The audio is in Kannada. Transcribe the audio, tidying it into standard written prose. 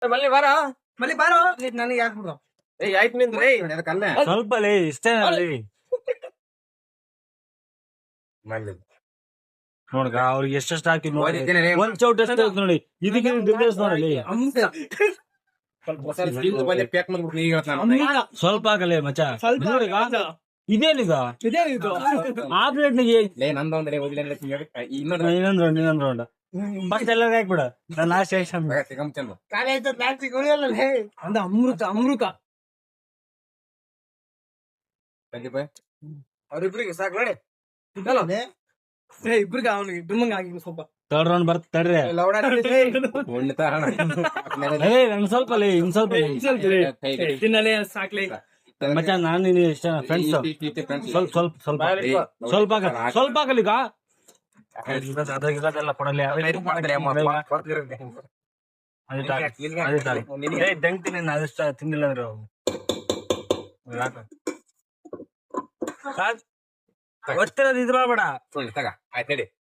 ಮಲ್ಲಿ ಬಾರ ಮಲ್ಲಿ ಬಾರೋ ನನಗೆ ಯಾಕೆ ಬಿಡು ಆಯ್ತು ನಿಂದ್ರಿ ಸ್ವಲ್ಪ ಇಷ್ಟೇ ನೋಡ್ಗ ಅವ್ರಿಗೆ ಎಷ್ಟೆಷ್ಟು ಹಾಕಿ ನೋಡಿ ಒಂದ್ ಚೌಟ್ ಎಷ್ಟು ನೋಡಿ ಇದಕ್ಕೆ ನೋಡಿ ಸ್ವಲ್ಪ ಹಾಕಲೇ ಮಚ್ಚ ಇದೇನಿದ ಆ ಪ್ಲೇಟ್ನಿಗೆ ಇನ್ನೊಂದು ರೌಂಡ್ ಫಸ್ಟ್ ಎಲ್ಲರಿಗೂ ಹಾಕ್ಬಿಡ ನಾನು ಲಾಸ್ಟ್ ಅಂದ ಅಮೃತ ಅವ್ರಿಬ್ರಿಗೆ ಸಾಕು ನೋಡಿ ಇಬ್ರಿಗೆ ಅವನಿಗೆ ದುಮ್ಮಂಗ ಆಗಿ ಸ್ವಲ್ಪ ಥರ್ಡ್ ರೌಂಡ್ ಬರ್ತಾರೆ ನನ್ ಸ್ವಲ್ಪ ಇನ್ ಸ್ವಲ್ಪ ತಿನ್ನಲೇ ಸಾಕ್ಲಿ ಮಚ್ಚ ನಾನು ನೀನು ಇಷ್ಟ ಫ್ರೆಂಡ್ಸ್ ಸ್ವಲ್ಪ ಹಾಕಲಿ ಅದೆಲ್ಲ ಕೊಡಲಿ ದಂಗ್ತೀನಿ ಅದಿಷ್ಟ ತಿಂದಿಲ್ಲ ಅಂದ್ರೆ ಒತ್ತಿರೋದು ಇದ್ ಮಾಡ್ಬೇಡ ಆಯ್ತು ನಡಿ